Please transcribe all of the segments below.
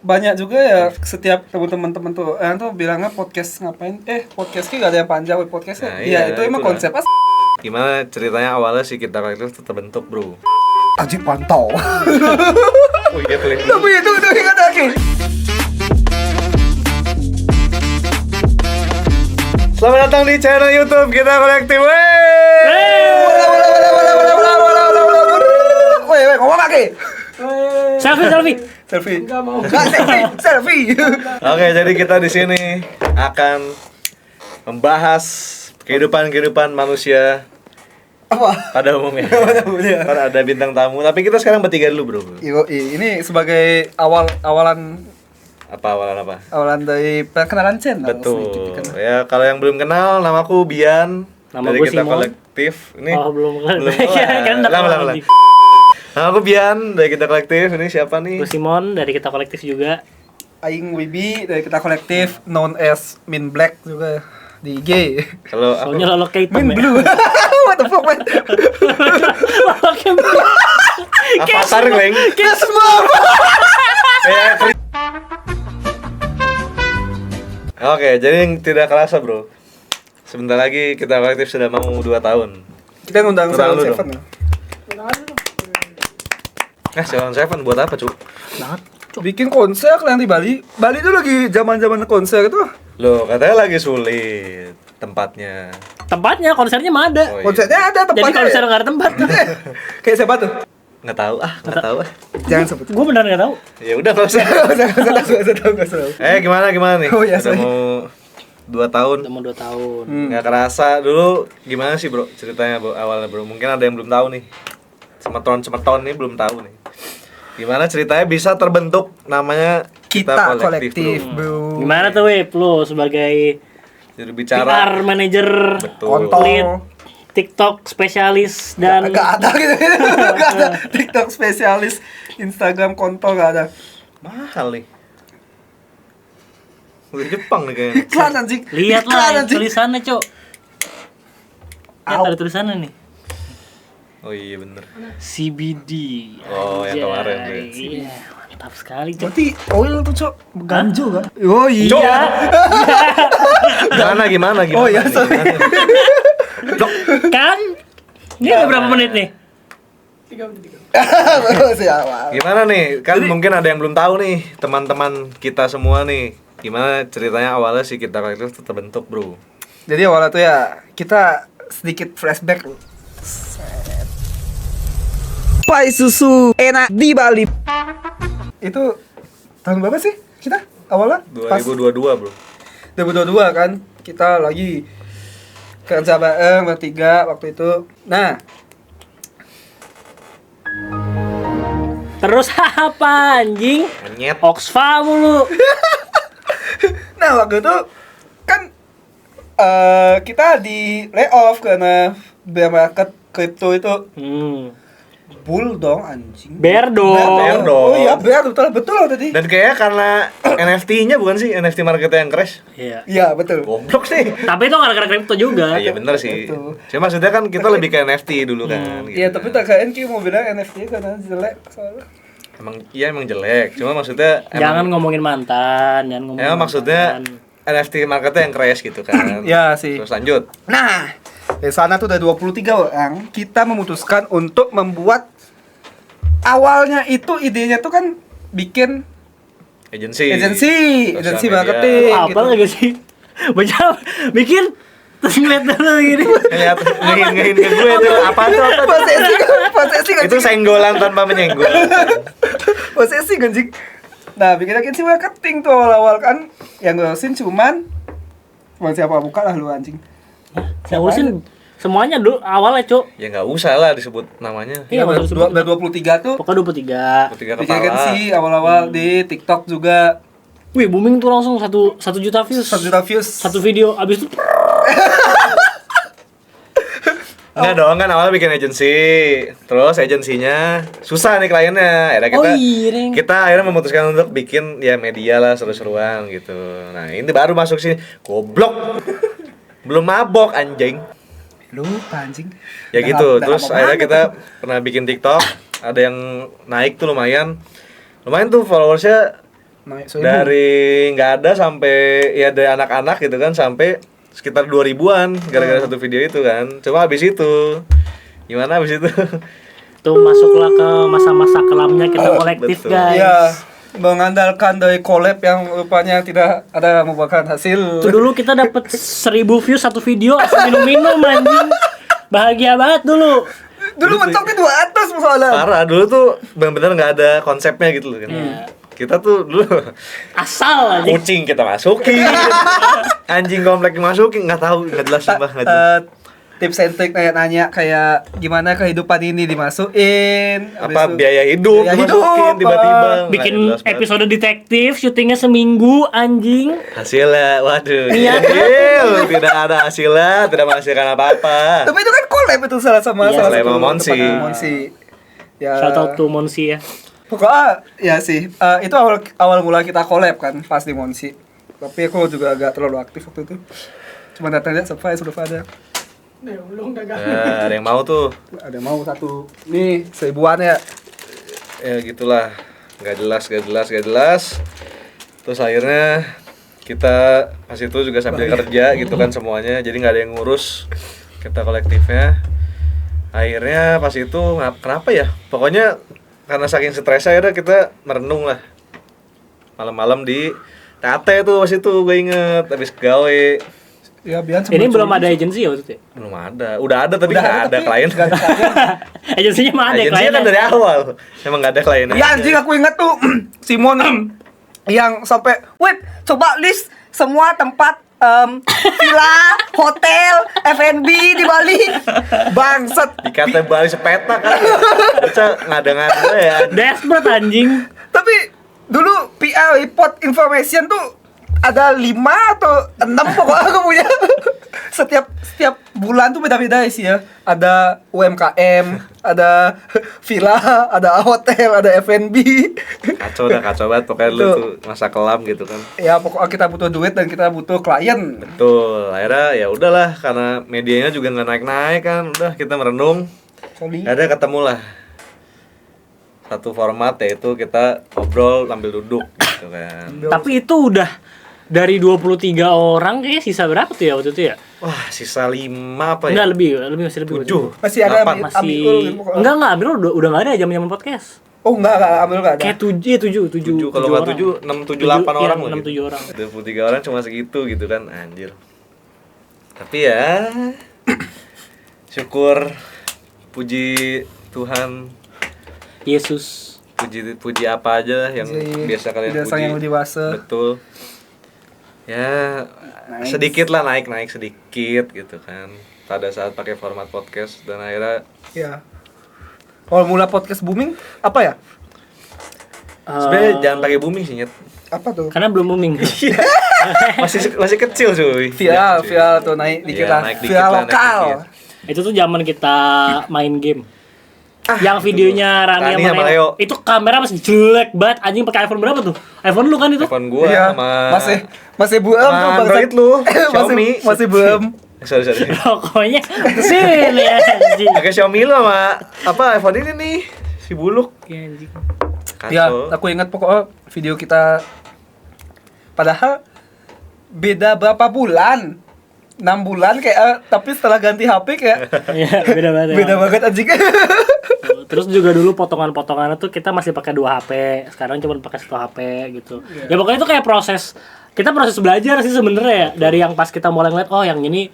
banyak juga ya setiap teman-teman tuh yang tuh bilangnya podcast ngapain? Podcast ki gak ada yang panjang podcastnya. Nah, iya, itu emang itulah. konsep as. Gimana ceritanya awalnya si Kita Kolektif terbentuk, bro? Anjing pantau. Oh iya tuh. Tapi itu ingat lagi. Selamat datang di channel YouTube Kita Kolektif. Woi, ngomong lagi. Selfie. Enggak mau. Selfie. Oke, jadi kita di sini akan membahas kehidupan manusia Apa? pada umumnya. Kan ada bintang tamu, tapi kita sekarang bertiga dulu, bro. Ini sebagai awalan dari perkenalan channel. Betul. Ya, kalau yang belum kenal, namaku Bian. Nama dari gue Kita Simon. Kolektif. Ini Oh, belum kenal. belum. Kan udah Lama. kenal. Namaku Bian dari Kita Kolektif. Ini siapa nih? Gue Simon dari Kita Kolektif juga. Aing Wibi dari Kita Kolektif, known as Min Black juga di IG. Kalau aku Soalnya lo kayak Min Blue. What the fuck, man? Avatar gue. Kita semua. Oke, jadi yang tidak kerasa, bro. Sebentar lagi Kita Kolektif sudah mau 2 tahun. Kita ngundang Kurang Salon lu Seven. dong. Salon Seven buat apa, Cuk? Banget. Bikin konser yang di Bali. Bali itu lagi zaman-zaman konser itu. Loh, katanya lagi sulit tempatnya. Tempatnya, konsernya mah ada. Oh, iya. Konsernya ada Jadi tempatnya. konser nggak ada tempat. Kayak siapa tuh? Nggak tahu ah. Jangan sebut. Gue beneran nggak tahu. Ya udah nggak usah. Gak usah. Gimana nih? Oh, iya, Udah sorry. mau 2 tahun. Udah mau 2 tahun. Nggak kerasa dulu gimana sih, bro? Ceritanya, bro, awalnya, bro. Mungkin ada yang belum tahu nih. Semeton nih belum tahu nih. Gimana ceritanya bisa terbentuk namanya Kita Kolektif, bro. Gimana tuh, Wip? Lu sebagai Juru PR bicara. manager, Betul. Kontol. lead, TikTok spesialis dan Gak ada gitu. Gak ada TikTok spesialis, Instagram kontol gak ada. Mahal nih. Udah Jepang nih kayaknya. Iklan anjing. lihat Iklan, lah anjing. tulisannya, Cok. Lihat Au. ada tulisannya nih. Oh iya bener. CBD. Oh, yang kemarin tuh. Iya, mantap sekali, Cok. Berarti oil tuh, Cok. Ganjo kan? Oh iya. Cok! Gimana? Oh iya, sorry. Cok! Kan? Ini udah berapa menit nih? Siapa? Gimana nih? Kan mungkin ada yang belum tahu nih, teman-teman kita semua nih. Gimana ceritanya awalnya sih Kita Kolektif terbentuk, bro? Jadi awalnya tuh ya kita sedikit flashback. Pai susu enak di Bali. Itu tahun berapa sih kita awalnya? 2022, bro. 2022 kan kita lagi kerja bareng bertiga waktu itu. Nah, Terus apa anjing? Anyet. Oxfam mulu. waktu itu kan kita di layoff karena bear market kripto itu bull dong anjing. Bear dong. Bear dong. Oh iya, bear betul tadi. Dan kayaknya karena NFT-nya bukan sih? NFT marketnya yang crash. Iya. Iya, betul. Goblok sih. Tapi itu gara-gara kripto juga. Iya bener sih. Betul. Cuma maksudnya kan kita lebih ke NFT dulu kan. Iya, gitu. tapi tak kayaknya Ki mau bilang NFT karena jelek soalnya. Emang jelek. Cuma maksudnya Jangan ngomongin mantan, jangan ngomongin. ya maksudnya mantan. NFT marketnya yang crash gitu kan. Iya sih. Terus lanjut. Nah, di sana tuh ada 23 orang, kita memutuskan untuk membuat awalnya itu idenya tuh kan bikin Agency agensi media. marketing Apa gitu. lagi sih? Baca bikin terus ngeliat dulu gini. Ngeliat ngehin ke gue tuh apa tuh? Posesi Itu senggolan tanpa menyenggol. posesi anjing. Nah, bikin agensi marketing tuh awal-awal kan yang ngurusin cuman siapa buka lah lu anjing. Saya urusin semuanya dulu awalnya, Cuk. Ya nggak usah lah disebut namanya. Iya, maksud sebut. 23 tuh Pokoknya 23. Ketiga bikin kepala. agensi awal-awal di TikTok juga Wih, booming tuh langsung 1 juta views. 1 juta views. Satu video abis itu Enggak dong, kan awalnya bikin agensi. Terus agensinya susah nih kliennya. Akhirnya kita Reng. kita akhirnya memutuskan untuk bikin ya media lah seru-seruan gitu. Nah, ini baru masuk sini. Goblok. Belum mabok anjing. Lupa anjing. Ya Udah gitu. udah Terus lama akhirnya banget kita tuh. pernah bikin TikTok, ada yang naik tuh lumayan tuh followersnya naik 1000. Dari nggak ada sampai ya dari anak-anak gitu kan sampai sekitar 2000-an gara-gara satu video itu kan. Coba habis itu gimana habis itu? Tuh masuklah ke masa-masa kelamnya kita kolektif betul. guys. Iya, mengandalkan dari collab yang rupanya tidak ada membuahkan hasil. Tuh dulu kita dapat 1000 views satu video asal minum-minum anjing. Bahagia banget dulu. Dulu mentoknya 200 soalnya. Parah, dulu tuh benar-benar nggak ada konsepnya gitu loh kan. Kita tuh dulu Asal aja. kucing kita masukin, anjing komplek dimasukin, nggak tahu, nggak jelas sumpah, nggak jelas. Tips and trick nanya kayak gimana kehidupan ini dimasukin, habis Apa itu biaya hidup biaya dimasukin hidup, tiba-tiba. Nggak Bikin jelas banget. episode detektif, syutingnya seminggu anjing. Hasilnya, waduh, Iya. nihil, tidak ada hasilnya, tidak menghasilkan apa-apa. Tapi itu kan collab itu salah sama Iya. salah Collab satu sama Monsi. tempatnya Monsi. Ya. Shout out to Monsi ya. Pokoknya ya sih, itu awal mula kita collab kan pas di Monsi. Tapi aku juga agak terlalu aktif waktu itu. Cuma datang lihat surprise sudah ada. Nah, ada yang mau tuh, Ada mau satu nih 1000-an ya. ya gitulah, nggak jelas. Terus akhirnya kita pas itu juga sambil kerja gitu kan semuanya, jadi nggak ada yang ngurus kita kolektifnya. Akhirnya pas itu kenapa ya? Pokoknya karena saking stresnya akhirnya kita merenung lah. Malam-malam di TAT tuh pas itu gue inget habis gawe. Ya biar Ini belum ada agensi ya waktu itu. Belum ada. Udah ada tapi Udah nggak ada tapi klien. nggak ada klien. Agensinya mah ada Agensinya kan kliennya. dari awal emang nggak ada klien. Ya anjing aku ingat tuh Simon yang sampai wait coba list semua tempat villa, hotel, F&B di Bali. Bangsat. Dikata Bali sepeta kan. Baca ngada-ngada ya. Desperate anjing. Tapi dulu PR report information tuh ada 5 atau 6 pokoknya aku punya. Setiap bulan tuh beda-beda sih ya. Ada UMKM, ada villa, ada hotel, ada F&B. Kacau banget pokoknya lu tuh masa kelam gitu kan. Ya pokoknya kita butuh duit dan kita butuh klien. Betul. Akhirnya ya udahlah karena medianya juga nggak naik-naik kan. Udah kita merenung. Akhirnya ketemulah satu format yaitu kita ngobrol sambil duduk gitu kan. Tapi itu udah dari 23 orang kayaknya sisa berapa tuh ya waktu itu ya? Wah, sisa 5 apa ya? Enggak masih lebih. 7. Masih ada 8. Masih Amirul gitu pokoknya. enggak Amirul udah enggak ada zaman podcast. Oh enggak ambil enggak ada. Kayak 7 Kalau nggak 7, 6, 7, 8 orang loh. 6 7 orang. 23 orang cuma segitu gitu kan, anjir. Tapi ya syukur, puji Tuhan, Yesus. puji apa aja yang Puji biasa kalian tidak puji. sayang yang dewasa. Betul. Ya Nice. sedikit lah naik sedikit gitu kan. Pada saat pakai format podcast dan akhirnya Ya. Kalau mula podcast booming apa ya? sebenarnya jangan pakai booming sih Nyet. Apa tuh? Karena belum booming. masih kecil cuy. Viral, Ya, cuy. viral tuh naik dikit Iya, lah. naik dikit Viral lah, naik lokal. dikit. Itu tuh zaman kita main game. Yang videonya Rani Rani sama sama Leo. Leo. Itu kamera masih jelek banget. Anjing pakai iPhone berapa tuh? iPhone lu kan itu? Telepon gua Iya, sama masih buem sama tuh bangsat. Android lu, Xiaomi. masih buem. Sorry. Pokoknya sini anjing. Pakai Xiaomi lu sama apa iPhone ini nih si buluk. Ya, anjing. Ya, Kacau. aku ingat pokoknya video kita padahal beda berapa bulan? 6 bulan kayak tapi setelah ganti HP kayak Iya, beda banget. beda banget anjing. Terus juga dulu potongan-potongannya tuh kita masih pakai 2 HP, sekarang cuma pakai 1 HP gitu. Ya pokoknya itu kayak proses belajar sih sebenarnya ya. Dari yang pas kita mulai ngeliat, oh yang ini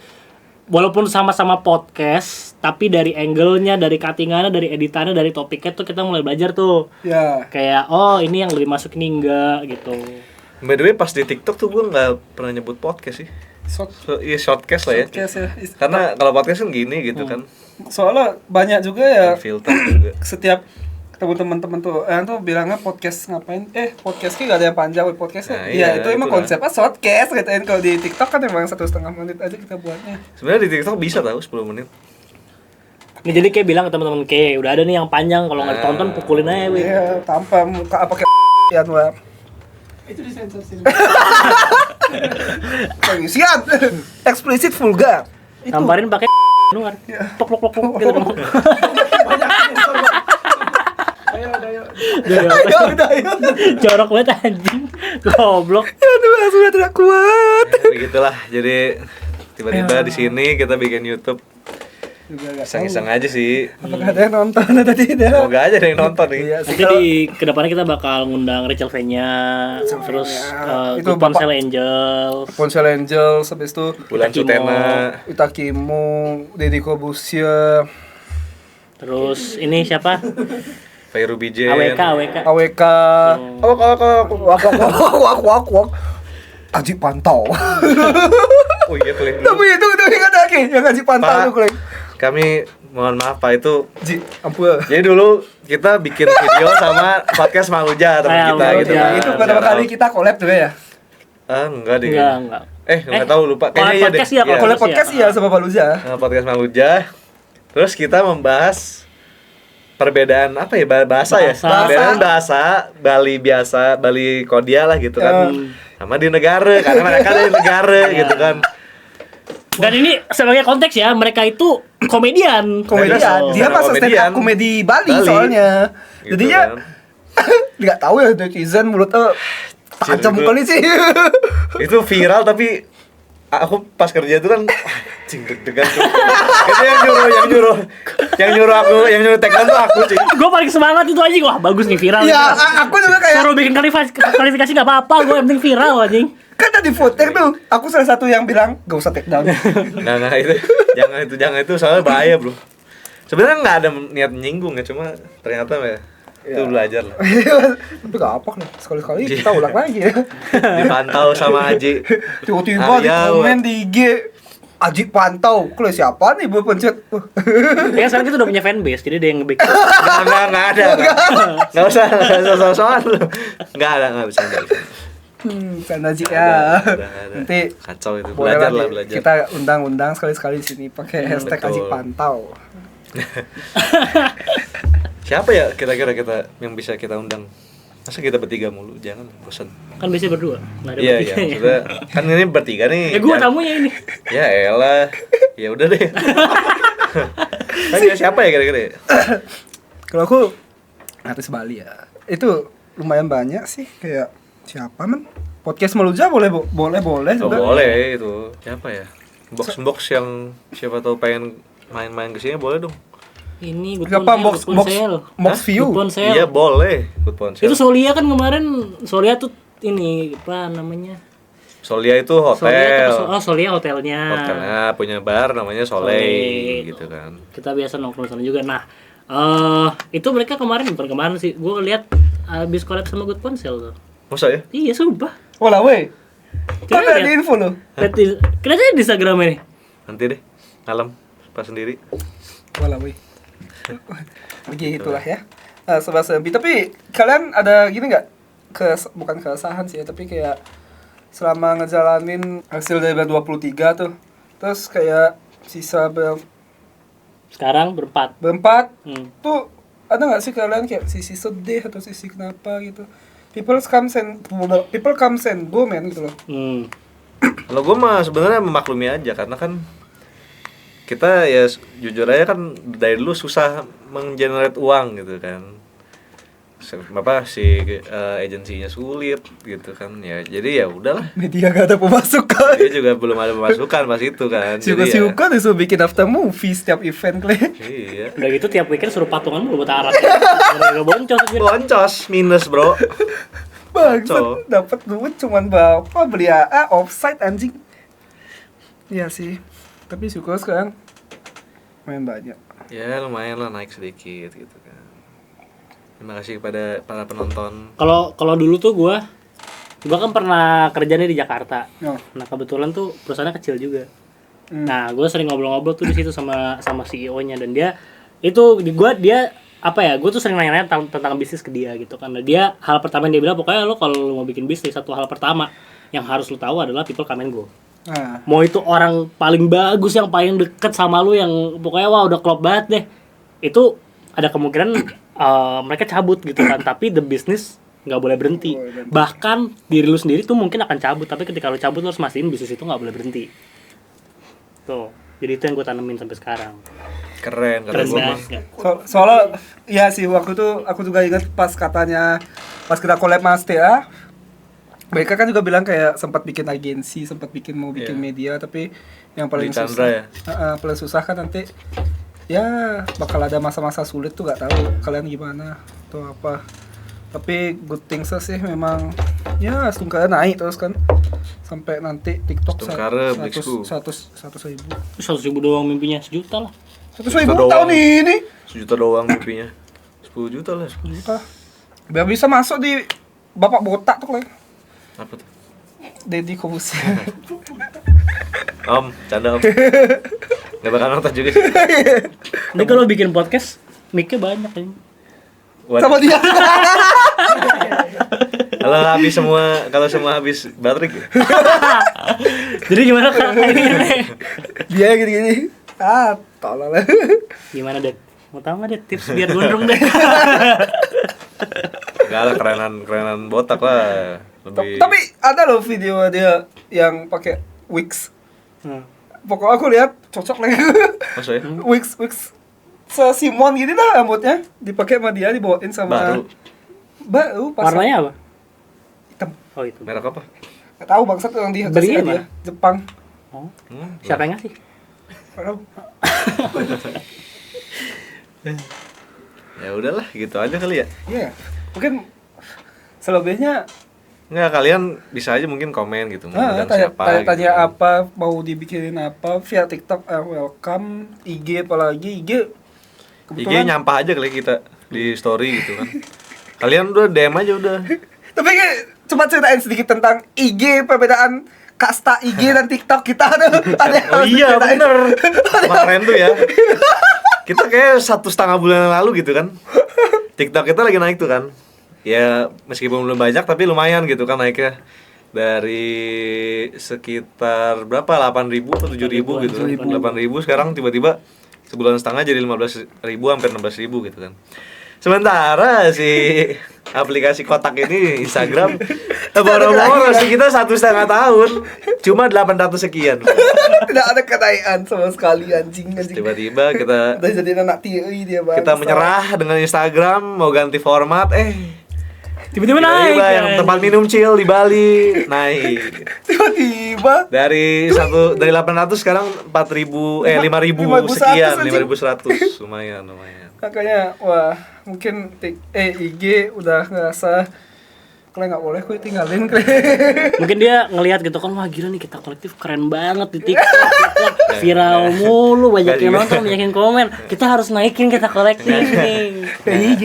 walaupun sama-sama podcast, tapi dari angle-nya, dari cutting-annya, dari editannya, dari topiknya tuh kita mulai belajar tuh. Ya. Kayak oh ini yang dimasukin ini enggak gitu. By the way pas di TikTok tuh gua nggak pernah nyebut podcast sih. Iya shortcast lah ya. Shortcast ya. Karena kalau podcast kan gini gitu kan. Soalnya banyak juga ya Filter juga. setiap ketemu teman-teman tuh yang tuh bilangnya podcast ngapain podcastnya gak ada yang panjang podcastnya. Nah, Iya, iya, itu emang itulah. konsepnya shortcast katanya. Kalau di TikTok kan emang 1,5 menit aja kita buatnya. Sebenarnya di TikTok bisa tahu 10 menit. Nih jadi kayak bilang ke teman-teman kayak udah ada nih yang panjang kalau nggak ditonton pukulin aja weh. Iya, tanpa muka apa kayak ya tuh. Itu disensor sih. Pengisian eksplisit vulgar. Itu. Tamparin pakai luar. Plok plok plok plok gitu dong. Banyak sensor. Pak. Jorok banget anjing. Goblok. Aduh, sudah tidak kuat. Ya, begitulah. Jadi tiba-tiba di sini kita bikin YouTube. Iseng-iseng aja sih. Apakah ada yang nonton atau tidak? Semoga aja ada yang nonton nih. Iya, Nanti di kedepannya kita bakal ngundang Rachel V-nya, terus Itu Good Bapak- Ponsel Angels, Ponsel Angel, habis itu Bulan Kita Sutena. Itakimu, Deddy Corbuzier, terus ini siapa? Fairu Bijen. AWK. AWK, wak. Aji Pantau. Oh iya tuh. Tapi itu ingat lagi yang Aji Pantau Pak. tuh, Kleng. Kami mohon maaf Pak itu. Ji, ampun. Jadi dulu kita bikin video sama podcast Maluja teman Ah, kita Maluja. gitu. Ya, Itu pertama kali kita collab juga ya. Enggak deh. Enggak. Enggak tahu lupa. Collab Kayaknya iya deh. podcast ya, Iya. Collab podcast iya sama Paluja. Podcast Maluja. Terus kita membahas perbedaan apa ya bahasa ya? Bahasa. Perbedaan bahasa Bali biasa, Bali Kodia lah gitu kan. Sama di negara karena mereka dari negara gitu kan. Dan ini sebagai konteks ya, mereka itu komedian. Komedian. Dia Stand up masuk stand up komedian. komedi Bali Bali. soalnya. Gitu Jadinya kan. nggak tahu ya netizen mulutnya tajam itu- kali sih. Itu viral tapi aku pas kerja itu kan cing deg-degan tuh. Itu yang nyuruh take down tuh aku sih. Gue paling semangat itu aja, wah bagus nih viral. Ya, aku juga kayak Suruh bikin kualifikasi nggak apa-apa, gue yang penting viral anjing. kan tadi voter tuh, aku salah satu yang bilang gak usah take down. Nah itu jangan itu soalnya bahaya bro. Sebenarnya nggak ada niat menyinggung ya cuma ternyata ya itu belajar lah. Tapi gak apa lah, sekali-kali kita ulang lagi ya. Dipantau sama Aji. Tiba-tiba di Arya, komen di IG Aji Pantau, kalau siapa nih gue pencet. Ya sekarang kita udah punya fanbase, jadi ada yang nge-back. Nggak ada. Nggak usah soal lu. Nggak bisa. Sana Aji ya. Ada. Nanti Kacau itu. boleh Belajar lah lah di- belajar. kita undang-undang sekali-sekali di sini pakai hashtag betul. Aji Pantau. Siapa ya kira-kira kita yang bisa kita undang? Masa kita bertiga mulu? Jangan, bosan. Kan biasanya berdua, nggak ada Iya, bertiganya. maksudnya kan ini bertiga nih. Ya gue tamunya ini. Ya elah. Ya udah deh. Kan siapa ya kira-kira? Ya? Kalau aku artis Bali ya, itu lumayan banyak sih, kayak siapa man? Podcast Meluja boleh Oh, juga. boleh itu. Siapa ya? Box yang siapa tahu pengen main-main ke sini boleh dong. Ini Good Siapa Ponsel, box view? Good Ponsel. Iya, boleh. Good Ponsel. Itu Solia kan kemarin, Solia tuh ini apa namanya? Solia itu Solia hotel. tuh, Solia hotelnya. Hotelnya punya bar namanya Soleil gitu kan. Kita biasa nongkrong sana juga. Nah, itu mereka bukan kemarin sih. Gue lihat habis collab sama Good Ponsel tuh. Masa ya? Iya, sumpah. Wala weh. Coba Kan ada lihat. info loh. Lihat aja di Instagram ini. Nanti deh. Malam pas sendiri. Wala weh. Begitulah ya. Sobat Sempi. Tapi kalian ada gini nggak? Bukan keresahan sih ya, tapi kayak selama ngejalanin hasil dari 23 tuh. Terus kayak sisa Sekarang berempat. berempat Hmm. ada nggak sih kalian kayak sisi sedih atau sisi kenapa gitu? People comes and go man gitu loh. Kalau gue mah sebenarnya memaklumi aja karena kan kita ya jujur aja kan dari dulu susah menggenerate uang gitu kan. Agensinya sulit gitu kan ya. Jadi ya udahlah. Media gak ada pemasukan. Dia juga belum ada pemasukan pas itu kan. Jadi ya, Suka-suka disuruh bikin after movie setiap event Clay. iya. Udah gitu tiap weekend suruh patungan mulu buat arat. Udah boncos aja. Boncos minus, Bro. Bangsat, dapat duit cuman berapa beli AA offside anjing. Iya sih. Tapi syukur sekarang main banyak. Ya lumayan lah naik sedikit gitu kan. Terima kasih kepada para penonton. Kalau dulu tuh gua kan pernah kerja nih di Jakarta. Oh. Nah, kebetulan tuh perusahaannya kecil juga. Hmm. Nah, gue sering ngobrol-ngobrol tuh di situ sama CEO-nya dan dia apa ya, gue tuh sering nanya-nanya tentang bisnis ke dia gitu kan. Nah, dia hal pertama yang dia bilang pokoknya lo kalau lo mau bikin bisnis, satu hal pertama yang harus lo tahu adalah people come and go. Nah, Mau itu orang paling bagus yang paling deket sama lo yang pokoknya wah udah klop banget deh. Itu ada kemungkinan mereka cabut gitu kan, tapi the business nggak boleh berhenti. Bahkan diri lu sendiri tuh mungkin akan cabut, tapi ketika lu cabut lu harus mastiin bisnis itu nggak boleh berhenti. Tuh, jadi itu yang gue tanemin sampai sekarang. Keren kata Keren gua mah. banget. Soalnya ya sih waktu itu aku juga ingat pas katanya pas kita collab Mas TA, mereka kan juga bilang kayak sempat bikin agensi, sempat mau bikin Iya. media, tapi yang paling Di Chandra ya? susah, paling susah kan nanti ya bakal ada masa-masa sulit tuh, gak tahu kalian gimana atau apa. Tapi good things sih memang ya Stungkara naik terus kan sampai nanti TikTok Stungkara, Blixku. 100.000 100.000 doang mimpinya, 1 juta lah. 100.000 doang. tahun ini 1 juta doang mimpinya. 10 juta lah. 10 juta biar bisa masuk di bapak botak tuh kan Apa tuh? Deddy Kobusier. Om, canda om. Gak bakal nonton juga sih. Ini kalau bikin podcast, mic-nya banyak ini. Sama dia. Kalau semua habis baterai gitu. Jadi gimana Kak? Dia gini-gini. Tolol lah. Gimana, Det? Mau tahu nggak, Det? Tips biar gondrong, Det? Enggak lah, kerenan botak lah. Lebih Tapi ada loh video dia yang pakai wigs. Hmm. Pokoknya aku lihat cocok lagi. maksudnya wigs Simon gini dah rambutnya dipakai sama dia, dibawain sama baru pas Warnanya apa? hitam. Oh, itu. merek apa? Gak tahu bangsat yang dia Belinya kasih dia mana? Jepang. Oh. Siapa yang ngasih? Gak tahu. Ya udahlah, gitu aja kali ya. Iya. Mungkin selebihnya Enggak, kalian bisa aja mungkin komen gitu, mengundang siapa tanya gitu. apa, mau dibikinin apa via TikTok, welcome, IG apalagi IG nyampah aja kali kita di story gitu kan. Kalian udah DM aja udah. Tapi kayak coba ceritain sedikit tentang IG, perbedaan kasta IG dan TikTok kita ada yang Oh harus iya diceritain. bener. Kemarin tuh ya. Kita kayak 1,5 bulan yang lalu gitu kan. TikTok kita lagi naik tuh kan. Ya meskipun belum banyak tapi lumayan gitu kan naiknya. Dari sekitar berapa? 8.000 atau 7.000 gitu kan. 8.000 sekarang tiba-tiba sebulan setengah jadi 15.000 hampir 16.000 gitu kan. Sementara si aplikasi kotak ini Instagram boro-boro sih kita 1,5 tahun cuma 800 sekian. Tidak ada kenaikan sama sekali, anjing. Tiba-tiba kita udah jadi anak tiri dia bang. kita menyerah dengan Instagram mau ganti format Tiba-tiba naik. tiba-tiba yang kan? tempat minum chill di Bali naik Tiba-tiba dari 800 sekarang 5.000 sekian 5.100 lumayan makanya wah mungkin IG udah ngerasa kalian nggak boleh kuy tinggalin kalian. Mungkin dia ngelihat gitu kan, wah gila nih kita kolektif keren banget di TikTok, viral mulu, banyak yang nonton, banyak yang komen. Kita harus naikin kita kolektif nih. IG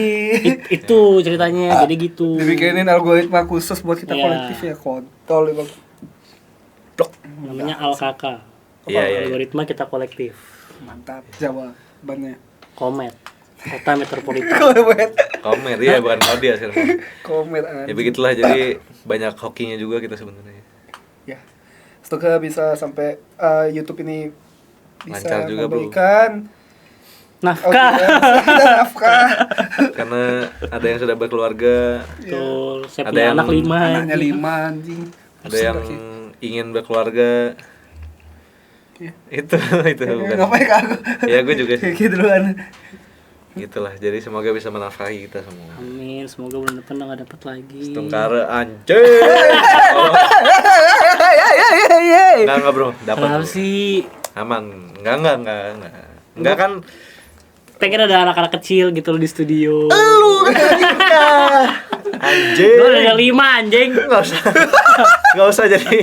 Itu ceritanya, jadi gitu. dibikinin algoritma khusus buat kita Iya. kolektif ya, kontol ya bang. Namanya Alkaka. Iya. Algoritma kita kolektif. Mantap jawabannya. Komet. Kota metropolitan. Komer ya bukan kode ya sekarang Komet ya begitulah jadi banyak hokinya juga kita sebenarnya ya. Semoga bisa sampai YouTube ini bisa Lancar juga, Bro. memberikan Nafkah. nafkah. karena ada yang sudah berkeluarga Betul. Saya Ada punya yang anak 5. Anaknya 5 anjing. ada yang ingin berkeluarga Iya. itu bukan Ngapain ke aku? ya gue juga sih Kayak duluan. gitulah jadi semoga bisa menafkahi kita semua Amin, semoga bulan depan nggak dapat lagi. Stungkara anjir enggak bro dapat Kenapa bro. sih? Aman enggak kan Pengen ada anak-anak kecil gitu loh di studio. anjing Gue ada 5 anjing. nggak usah jadi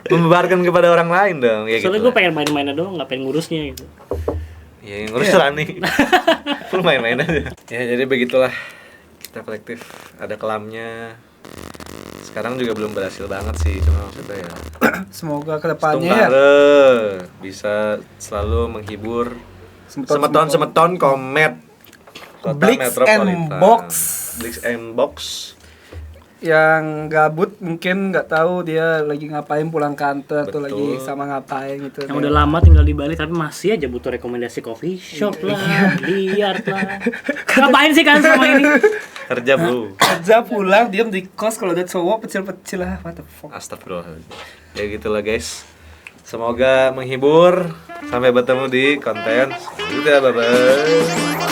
membebarkan kepada orang lain dong ya Soalnya gitu gue lah. pengen main-mainnya doang, nggak pengen ngurusnya gitu. Ya yang ngurus Rani. Lu main-main aja. Ya jadi begitulah. Kita kolektif ada kelamnya. Sekarang juga belum berhasil banget sih, cuma maksudnya ya. Semoga kedepannya ya. Stungkara bisa selalu menghibur semeton komet Kota Blix Metropolitan. and Box. Blix and Box. Yang gabut mungkin nggak tahu dia lagi ngapain pulang kantor atau Betul. lagi sama ngapain gitu. Yang udah lama tinggal di Bali tapi masih aja butuh rekomendasi coffee shop lah, liar lah. Ngapain sih kan sama ini? Kerja bro. Kerja pulang diam di kos kalau ada cowok pecil-pecil lah, what the fuck. Astagfirullah. Ya gitulah guys. Semoga menghibur. Sampai bertemu di konten selanjutnya. Bye bye.